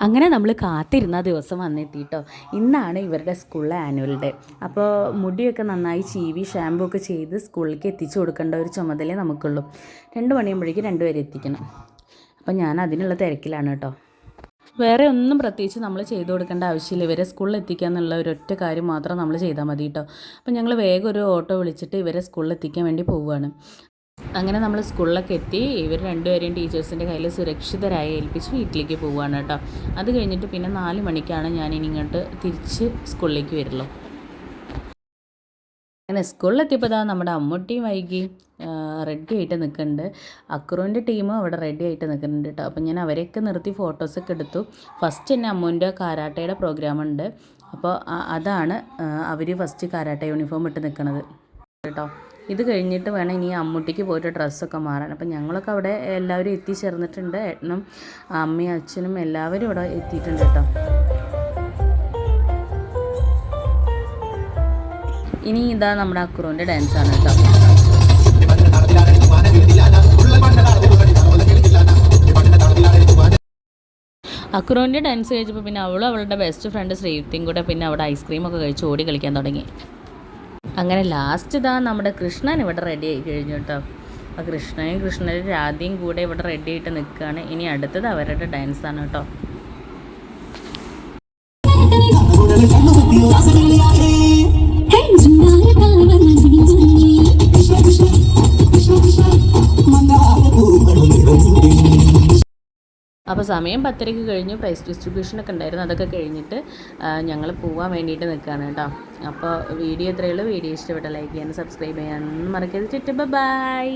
അങ്ങനെ നമ്മൾ കാത്തിരുന്ന ദിവസം വന്നെത്തിയിട്ടോ. ഇന്നാണ് ഇവരുടെ സ്കൂളിലെ ആനുവൽ ഡേ. അപ്പോൾ മുടിയൊക്കെ നന്നായി ചീവി ഷാമ്പൂ ഒക്കെ ചെയ്ത് സ്കൂളിലേക്ക് എത്തിച്ചു കൊടുക്കേണ്ട ഒരു ചുമതലയെ നമുക്കുള്ളൂ. 2 മണിയാകുമ്പോഴേക്കും 2 പേരെ എത്തിക്കണം. അപ്പോൾ ഞാൻ അതിനുള്ള തിരക്കിലാണ് കേട്ടോ. വേറെ ഒന്നും പ്രത്യേകിച്ച് നമ്മൾ ചെയ്തു കൊടുക്കേണ്ട ആവശ്യമില്ല. ഇവരെ സ്കൂളിൽ എത്തിക്കുക എന്നുള്ള ഒരൊറ്റ കാര്യം മാത്രം നമ്മൾ ചെയ്താൽ മതി കേട്ടോ. അപ്പോൾ ഞങ്ങൾ വേഗം ഒരു ഓട്ടോ വിളിച്ചിട്ട് ഇവരെ സ്കൂളിൽ എത്തിക്കാൻ വേണ്ടി പോവുകയാണ്. അങ്ങനെ നമ്മൾ സ്കൂളിലൊക്കെ എത്തി ഇവർ രണ്ടുപേരെയും ടീച്ചേഴ്സിൻ്റെ കയ്യിൽ സുരക്ഷിതരായി ഏൽപ്പിച്ച് വീട്ടിലേക്ക് പോവുകയാണ് കേട്ടോ. അത് കഴിഞ്ഞിട്ട് പിന്നെ 4 മണിക്കാണ് ഞാനിനി ഇങ്ങോട്ട് തിരിച്ച് സ്കൂളിലേക്ക് വരുള്ളൂ. അങ്ങനെ സ്കൂളിലെത്തിയപ്പോൾ നമ്മുടെ അമ്മൂട്ടിയും വൈകി റെഡി ആയിട്ട് നിൽക്കുന്നുണ്ട്. അക്രുവിൻ്റെ ടീമും അവിടെ റെഡി ആയിട്ട് നിൽക്കുന്നുണ്ട് കേട്ടോ. അപ്പം ഞാൻ അവരെയൊക്കെ നിർത്തി ഫോട്ടോസൊക്കെ എടുത്തു. ഫസ്റ്റ് തന്നെ അമ്മൂൻ്റെ കാരാട്ടയുടെ പ്രോഗ്രാമുണ്ട്. അപ്പോൾ അതാണ് അവർ ഫസ്റ്റ് കാരാട്ട യൂണിഫോം ഇട്ട് നിൽക്കുന്നത് കേട്ടോ. ഇത് കഴിഞ്ഞിട്ട് വേണം ഇനി അമ്മൂട്ടിക്ക് പോയിട്ട് ഡ്രസ്സൊക്കെ മാറാൻ. അപ്പം ഞങ്ങളൊക്കെ അവിടെ എല്ലാവരും എത്തിച്ചേർന്നിട്ടുണ്ട്. ഏട്ടനും അമ്മയും അച്ഛനും എല്ലാവരും ഇവിടെ എത്തിയിട്ടുണ്ട് കേട്ടോ. ഇനി ഇതാ നമ്മുടെ അക്രുവിൻ്റെ ഡാൻസാണ് കേട്ടോ. അക്രുവിൻ്റെ ഡാൻസ് കഴിച്ചപ്പോൾ പിന്നെ അവളുടെ ബെസ്റ്റ് ഫ്രണ്ട് ശ്രീയുക്തിയും കൂടെ പിന്നെ അവിടെ ഐസ്ക്രീമൊക്കെ കഴിച്ച് ഓടി കളിക്കാൻ തുടങ്ങി. അങ്ങനെ ലാസ്റ്റ് നമ്മുടെ കൃഷ്ണൻ ഇവിടെ റെഡി ആയി കഴിഞ്ഞു കേട്ടോ. അപ്പോൾ കൃഷ്ണനും രാധയും കൂടെ ഇവിടെ റെഡി ആയിട്ട് നിൽക്കുകയാണ്. ഇനി അടുത്തത് അവരുടെ ഡാൻസാണ് കേട്ടോ. അപ്പോൾ സമയം 10:30 കഴിഞ്ഞു. പ്രൈസ് ഡിസ്ട്രിബ്യൂഷനൊക്കെ ഉണ്ടായിരുന്നു. അതൊക്കെ കഴിഞ്ഞിട്ട് ഞങ്ങൾ പോകാൻ വേണ്ടിയിട്ട് നിൽക്കുകയാണ് കേട്ടോ. അപ്പോൾ വീഡിയോ ഇത്രയേ ഉള്ളൂ. വീഡിയോ ഇഷ്ടപ്പെട്ട ലൈക്ക് ചെയ്യാനും സബ്സ്ക്രൈബ് ചെയ്യാനൊന്നും മറക്കരുത്. ബൈ.